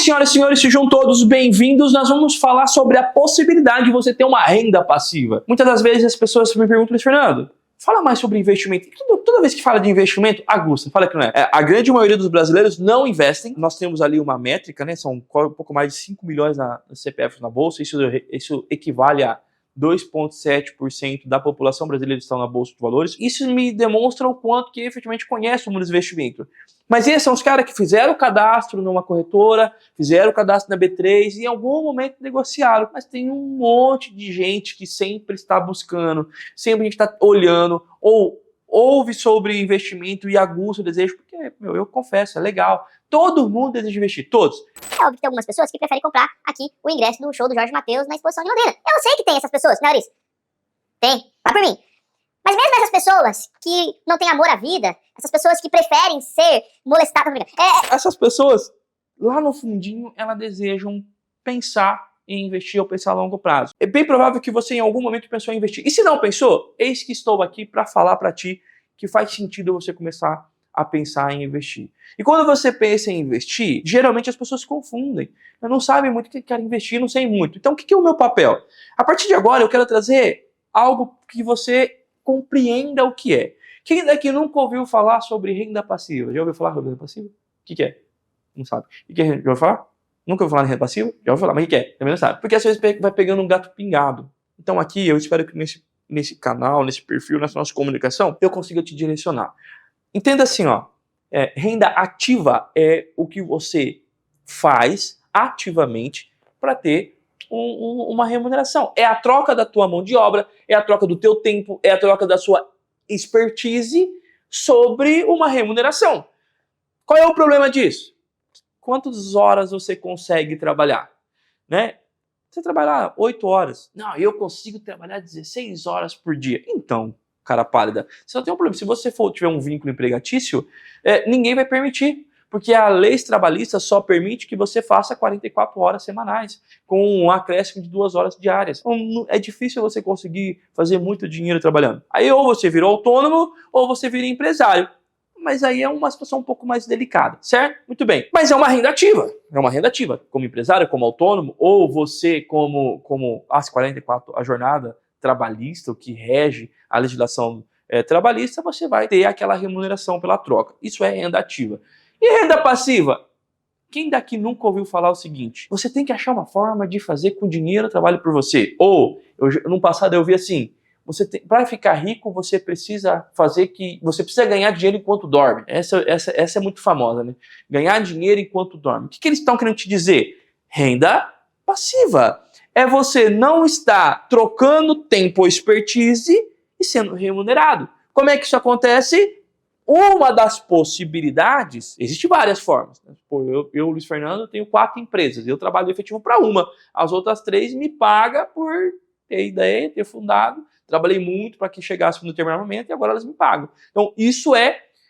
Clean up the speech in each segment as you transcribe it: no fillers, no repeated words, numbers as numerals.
senhoras e senhores, sejam todos bem-vindos. Nós vamos falar sobre a possibilidade de você ter uma renda passiva. Muitas das vezes as pessoas me perguntam, Luiz Fernando, fala mais sobre investimento. Toda vez que fala de investimento, aguça, fala que não é. A grande maioria dos brasileiros não investem. Nós temos ali uma métrica, né? São um pouco mais de 5 milhões no CPF na Bolsa. Isso equivale a 2,7% da população brasileira está na Bolsa de Valores. Isso me demonstra o quanto que efetivamente conhece o mundo dos investimentos. Mas esses são os caras que fizeram o cadastro numa corretora, fizeram o cadastro na B3 e em algum momento negociaram. Mas tem um monte de gente que sempre está buscando, sempre a gente está olhando, ou ouve sobre investimento e aguça o desejo, porque, eu confesso, é legal. Todo mundo deseja investir, todos. É óbvio que tem algumas pessoas que preferem comprar aqui o ingresso do show do Jorge Mateus na Exposição de Londrina. Eu sei que tem essas pessoas, né, Laurice? Tem, vai por mim. Mas mesmo essas pessoas que não têm amor à vida, essas pessoas que preferem ser molestadas... Essas pessoas, lá no fundinho, elas desejam pensar em investir ou pensar a longo prazo. É bem provável que você em algum momento pensou em investir. E se não pensou, eis que estou aqui para falar para ti que faz sentido você começar a pensar em investir. E quando você pensa em investir, geralmente as pessoas se confundem. Não sabem muito o que querem investir, não sei muito. Então o que é o meu papel? A partir de agora eu quero trazer algo que você compreenda o que é. Quem daqui nunca ouviu falar sobre renda passiva? Já ouviu falar sobre renda passiva? O que é? Não sabe. O que é? Já ouviu falar? Nunca ouviu falar em renda passiva? Já ouviu falar, mas o que é? Também não sabe. Porque às vezes vai pegando um gato pingado. Então aqui eu espero que nesse canal, nesse perfil, nessa nossa comunicação, eu consiga te direcionar. Entenda assim, ó. Renda ativa é o que você faz ativamente para ter uma remuneração. É a troca da tua mão de obra, é a troca do teu tempo, é a troca da sua expertise sobre uma remuneração. Qual é o problema disso? Quantas horas você consegue trabalhar? Né? Você trabalhar 8 horas. Não, eu consigo trabalhar 16 horas por dia. Então, cara pálida, você não tem um problema. Se você tiver um vínculo empregatício, ninguém vai permitir. Porque a lei trabalhista só permite que você faça 44 horas semanais, com um acréscimo de 2 horas diárias. Então, é difícil você conseguir fazer muito dinheiro trabalhando. Aí ou você vira autônomo, ou você vira empresário. Mas aí é uma situação um pouco mais delicada, certo? Muito bem. Mas é uma renda ativa. É uma renda ativa. Como empresário, como autônomo, ou você como as 44, a jornada trabalhista, o que rege a legislação trabalhista, você vai ter aquela remuneração pela troca. Isso é renda ativa. E renda passiva? Quem daqui nunca ouviu falar o seguinte? Você tem que achar uma forma de fazer com que o dinheiro trabalhe por você. Ou, no passado eu vi assim, para ficar rico, você precisa ganhar dinheiro enquanto dorme. Essa é muito famosa, né? Ganhar dinheiro enquanto dorme. O que eles estão querendo te dizer? Renda passiva. É você não estar trocando tempo ou expertise e sendo remunerado. Como é que isso acontece? Uma das possibilidades, existem várias formas. Eu, Luiz Fernando, tenho 4 empresas. Eu trabalho efetivo para uma. As outras 3 me pagam por ter ideia, ter fundado. Trabalhei muito para que chegasse no determinado momento e agora elas me pagam. Então, isso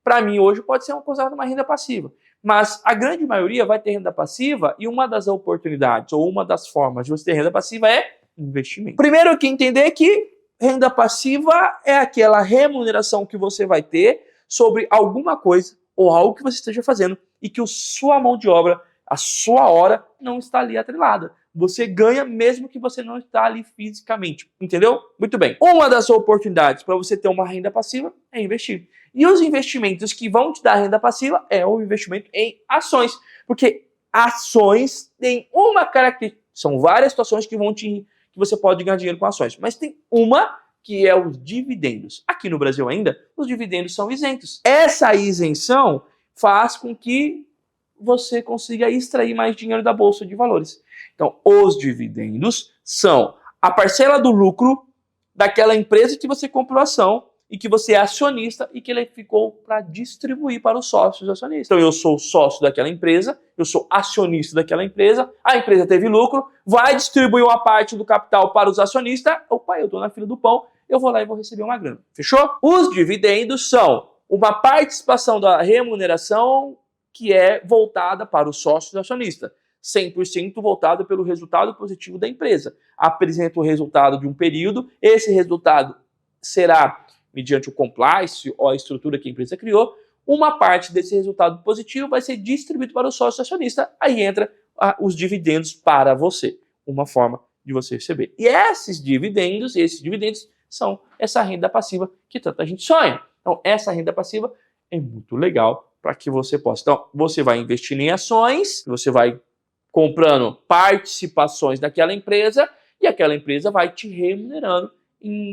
para mim, hoje, pode ser considerado uma renda passiva. Mas a grande maioria vai ter renda passiva e uma das oportunidades ou uma das formas de você ter renda passiva é investimento. Primeiro, eu quero entender que renda passiva é aquela remuneração que você vai ter sobre alguma coisa ou algo que você esteja fazendo e que a sua mão de obra, a sua hora, não está ali atrelada. Você ganha mesmo que você não está ali fisicamente, entendeu? Muito bem. Uma das oportunidades para você ter uma renda passiva é investir. E os investimentos que vão te dar renda passiva é o investimento em ações. Porque ações têm uma característica. São várias situações que você pode ganhar dinheiro com ações. Mas tem uma que é os dividendos. Aqui no Brasil ainda, os dividendos são isentos. Essa isenção faz com que você consiga extrair mais dinheiro da Bolsa de Valores. Então, os dividendos são a parcela do lucro daquela empresa que você comprou ação e que você é acionista e que ele ficou para distribuir para os sócios acionistas. Então, eu sou sócio daquela empresa, eu sou acionista daquela empresa, a empresa teve lucro, vai distribuir uma parte do capital para os acionistas, opa, eu estou na fila do pão, eu vou lá e vou receber uma grana. Fechou? Os dividendos são uma participação da remuneração que é voltada para os sócios acionistas. 100% voltado pelo resultado positivo da empresa. Apresenta o resultado de um período, esse resultado será, mediante o compliance ou a estrutura que a empresa criou, uma parte desse resultado positivo vai ser distribuído para o sócio acionista, aí entra os dividendos para você. Uma forma de você receber. E esses dividendos são essa renda passiva que tanta gente sonha. Então, essa renda passiva é muito legal para que você possa. Então, você vai investir em ações, você vai comprando participações daquela empresa e aquela empresa vai te remunerando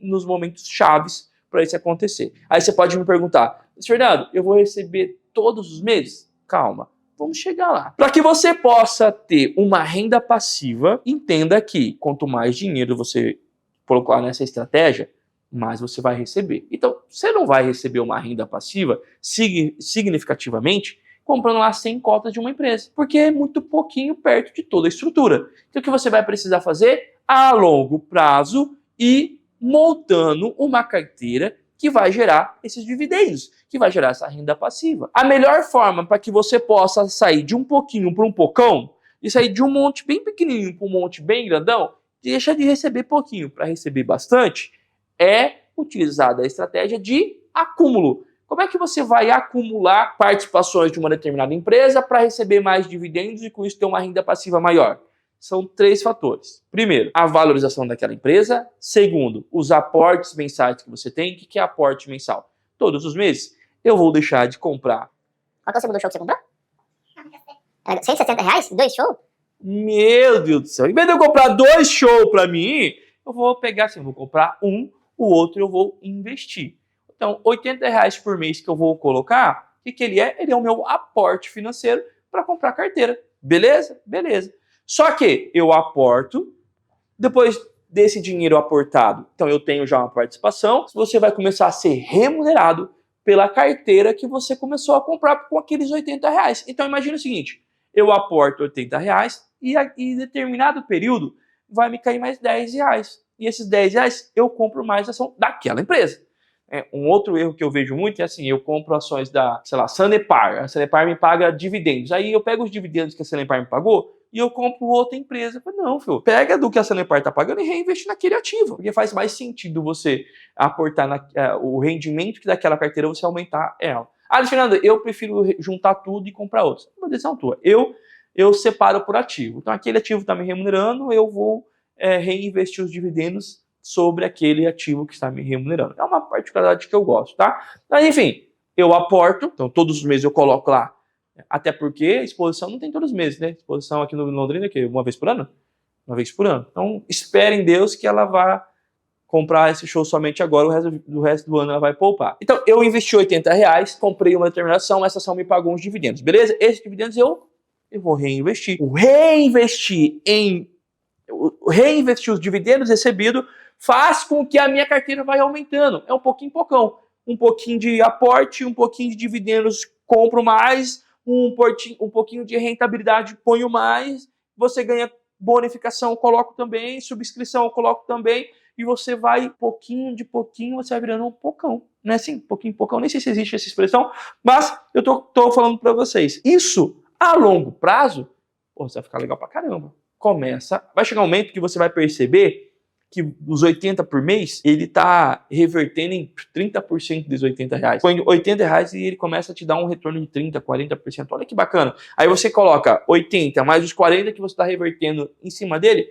nos momentos chaves para isso acontecer. Aí você pode me perguntar, Fernando, eu vou receber todos os meses? Calma, vamos chegar lá. Para que você possa ter uma renda passiva, entenda que quanto mais dinheiro você colocar nessa estratégia, mais você vai receber. Então, você não vai receber uma renda passiva significativamente comprando lá 100 cotas de uma empresa, porque é muito pouquinho perto de toda a estrutura. Então, o que você vai precisar fazer a longo prazo e montando uma carteira que vai gerar esses dividendos, que vai gerar essa renda passiva. A melhor forma para que você possa sair de um pouquinho para um pocão, e sair de um monte bem pequenininho para um monte bem grandão, deixa de receber pouquinho para receber bastante, é utilizar a estratégia de acúmulo. Como é que você vai acumular participações de uma determinada empresa para receber mais dividendos e com isso ter uma renda passiva maior? São 3 fatores. Primeiro, a valorização daquela empresa. Segundo, os aportes mensais que você tem. O que é aporte mensal? Todos os meses eu vou deixar de comprar. Qual que é o segundo show que você comprou? R$170? 2 shows? Meu Deus do céu. Em vez de eu comprar 2 shows para mim, eu vou pegar assim, eu vou comprar um, o outro eu vou investir. Então, R$80 por mês que eu vou colocar, o que ele é? Ele é o meu aporte financeiro para comprar carteira. Beleza? Beleza. Só que eu aporto, depois desse dinheiro aportado, então eu tenho já uma participação, você vai começar a ser remunerado pela carteira que você começou a comprar com aqueles R$80. Então imagina o seguinte, eu aporto R$80 e em determinado período vai me cair mais R$10. E esses R$10 eu compro mais ação daquela empresa. Um outro erro que eu vejo muito é assim, eu compro ações da, sei lá, Sanepar. A Sanepar me paga dividendos. Aí eu pego os dividendos que a Sanepar me pagou e eu compro outra empresa. Não, filho, pega do que a Sanepar está pagando e reinveste naquele ativo. Porque faz mais sentido você aportar o rendimento que daquela carteira você aumentar ela. Ah, Fernando, eu prefiro juntar tudo e comprar outros. É uma decisão tua. Eu separo por ativo. Então aquele ativo está me remunerando, eu vou reinvestir os dividendos sobre aquele ativo que está me remunerando. É uma particularidade que eu gosto, tá? Mas, enfim, eu aporto, então todos os meses eu coloco lá, até porque a exposição não tem todos os meses, né? Exposição aqui no Londrina, que uma vez por ano? Uma vez por ano. Então, espere em Deus que ela vai comprar esse show somente agora, o resto do ano ela vai poupar. Então, eu investi R$80, comprei uma determinada ação, essa ação me pagou uns dividendos, beleza? Esses dividendos eu vou reinvestir. Reinvestir os dividendos recebidos faz com que a minha carteira vai aumentando. É um pouquinho pocão. Um pouquinho de aporte, um pouquinho de dividendos, compro mais, um pouquinho de rentabilidade, ponho mais, você ganha bonificação, coloco também, subscrição, eu coloco também, e você vai, pouquinho de pouquinho, você vai virando um pocão. Não é assim? Pouquinho, pocão, nem sei se existe essa expressão, mas eu tô falando para vocês. Isso, a longo prazo, você vai ficar legal pra caramba. Vai chegar um momento que você vai perceber que os 80 por mês, ele tá revertendo em 30% dos R$80. Põe R$80 e ele começa a te dar um retorno de 30%, 40%. Olha que bacana. Aí você coloca 80 mais os 40 que você está revertendo em cima dele,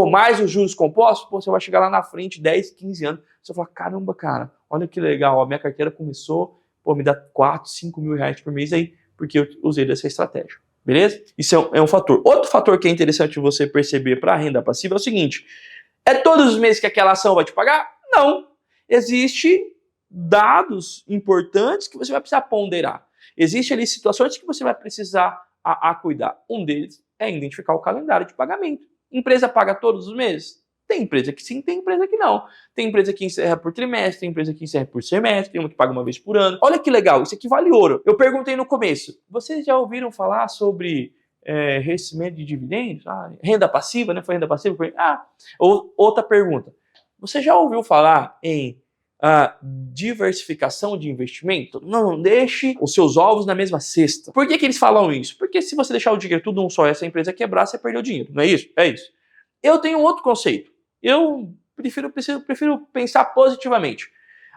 mais os juros compostos, você vai chegar lá na frente, 10, 15 anos. Você vai falar, caramba, cara, olha que legal, a minha carteira começou, me dá 4, 5 mil reais por mês aí, porque eu usei dessa estratégia. Beleza? Isso é um fator. Outro fator que é interessante você perceber para a renda passiva é o seguinte: é todos os meses que aquela ação vai te pagar? Não. Existem dados importantes que você vai precisar ponderar. Existem ali situações que você vai precisar cuidar. Um deles é identificar o calendário de pagamento. Empresa paga todos os meses? Tem empresa que sim, tem empresa que não. Tem empresa que encerra por trimestre, tem empresa que encerra por semestre, tem uma que paga uma vez por ano. Olha que legal, isso aqui vale ouro. Eu perguntei no começo, vocês já ouviram falar sobre recebimento de dividendos? Renda passiva, né? Foi renda passiva? Outra pergunta. Você já ouviu falar em diversificação de investimento? Não deixe os seus ovos na mesma cesta. Por que eles falam isso? Porque se você deixar o dinheiro tudo num só e essa empresa quebrar, você perdeu o dinheiro. Não é isso? É isso. Eu tenho um outro conceito. Eu prefiro pensar positivamente.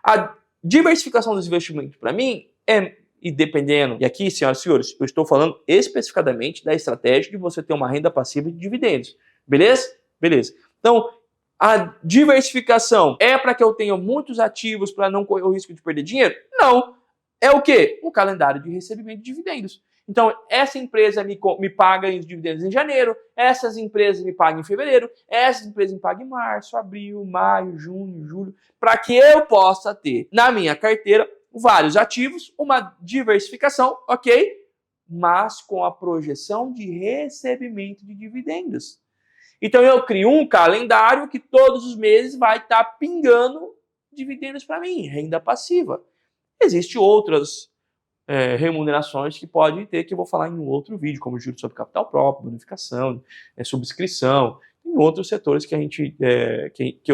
A diversificação dos investimentos, para mim, é E dependendo, e aqui, senhoras e senhores, eu estou falando especificadamente da estratégia de você ter uma renda passiva de dividendos. Beleza? Beleza. Então, a diversificação é para que eu tenha muitos ativos para não correr o risco de perder dinheiro? Não. É o quê? Um calendário de recebimento de dividendos. Então, essa empresa me paga os dividendos em janeiro, essas empresas me pagam em fevereiro, essas empresas me pagam em março, abril, maio, junho, julho, para que eu possa ter na minha carteira vários ativos, uma diversificação, ok? Mas com a projeção de recebimento de dividendos. Então eu crio um calendário que todos os meses vai estar pingando dividendos para mim, renda passiva. Existem outras remunerações que podem ter, que eu vou falar em um outro vídeo, como juros sobre capital próprio, bonificação, subscrição, em outros setores que a gente,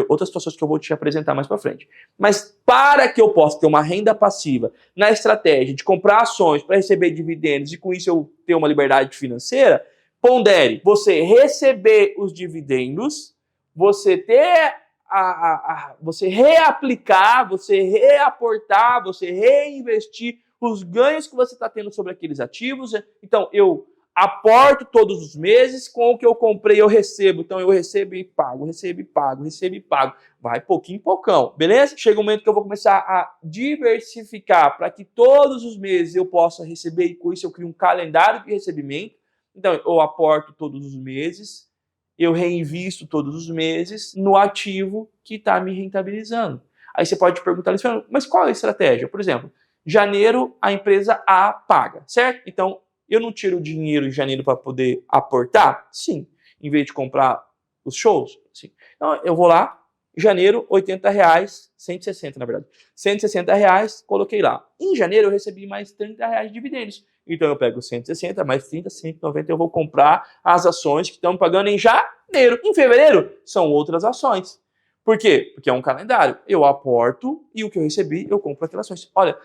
outras situações que eu vou te apresentar mais para frente. Mas para que eu possa ter uma renda passiva na estratégia de comprar ações para receber dividendos e com isso eu ter uma liberdade financeira, pondere você receber os dividendos, você ter você reaplicar, você reaportar, você reinvestir os ganhos que você está tendo sobre aqueles ativos. Então, eu aporto todos os meses, com o que eu comprei eu recebo. Então, eu recebo e pago, recebo e pago, recebo e pago. Vai pouquinho em poucão, beleza? Chega um momento que eu vou começar a diversificar para que todos os meses eu possa receber e com isso eu crio um calendário de recebimento. Então, eu aporto todos os meses, eu reinvisto todos os meses no ativo que está me rentabilizando. Aí você pode perguntar, mas qual é a estratégia? Por exemplo, janeiro a empresa A paga, certo? Então, eu não tiro o dinheiro em janeiro para poder aportar? Sim. Em vez de comprar os shows? Sim. Então, eu vou lá, janeiro, R$80, 160 na verdade. R$160, coloquei lá. Em janeiro eu recebi mais R$30 de dividendos. Então eu pego 160 mais 30, 190, eu vou comprar as ações que estão pagando em janeiro. Em fevereiro, são outras ações. Por quê? Porque é um calendário. Eu aporto e o que eu recebi, eu compro aquelas ações. Olha,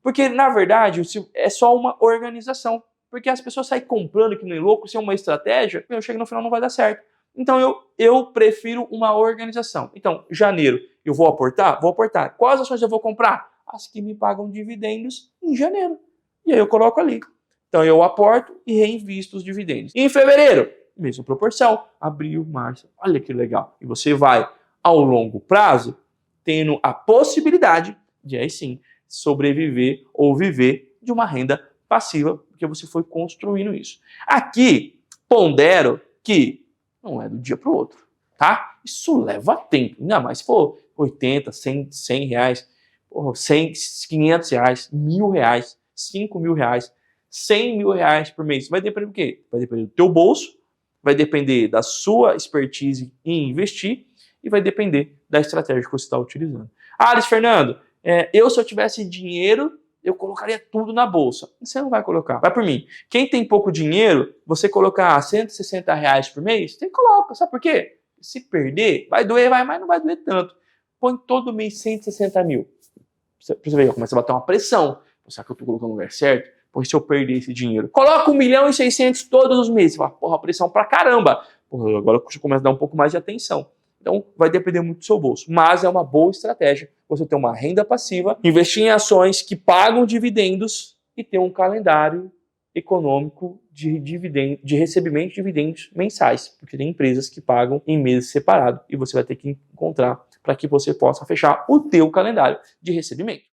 porque na verdade é só uma organização. Porque as pessoas saem comprando que nem louco, sem uma estratégia, eu chego no final não vai dar certo. Então eu prefiro uma organização. Então, janeiro, eu vou aportar? Vou aportar. Quais ações eu vou comprar? As que me pagam dividendos em janeiro. E aí eu coloco ali. Então eu aporto e reinvisto os dividendos. E em fevereiro, mesma proporção. Abril, março. Olha que legal. E você vai, ao longo prazo, tendo a possibilidade de, aí sim, sobreviver ou viver de uma renda passiva, porque você foi construindo isso. Aqui, pondero que não é do dia para o outro, tá? Isso leva tempo. Ainda mais se for 80, 100 reais, 100, 500 reais, R$1.000, 5.000 reais, 100 mil reais por mês. Vai depender do quê? Vai depender do teu bolso, vai depender da sua expertise em investir e vai depender da estratégia que você está utilizando. Alice Fernando, se eu tivesse dinheiro, eu colocaria tudo na bolsa. Você não vai colocar. Vai por mim. Quem tem pouco dinheiro, você colocar R$160 por mês, você coloca. Sabe por quê? Se perder, vai doer, mas não vai doer tanto. Põe todo mês 160 mil. Pra você ver, começa a bater uma pressão. Será que eu tô colocando no lugar certo? Pois se eu perder esse dinheiro. Coloca 1.600.000 todos os meses. Você fala, porra, pressão pra caramba. Porra, agora você começa a dar um pouco mais de atenção. Então, vai depender muito do seu bolso. Mas é uma boa estratégia você ter uma renda passiva, investir em ações que pagam dividendos e ter um calendário econômico de recebimento de dividendos mensais. Porque tem empresas que pagam em meses separados e você vai ter que encontrar para que você possa fechar o teu calendário de recebimento.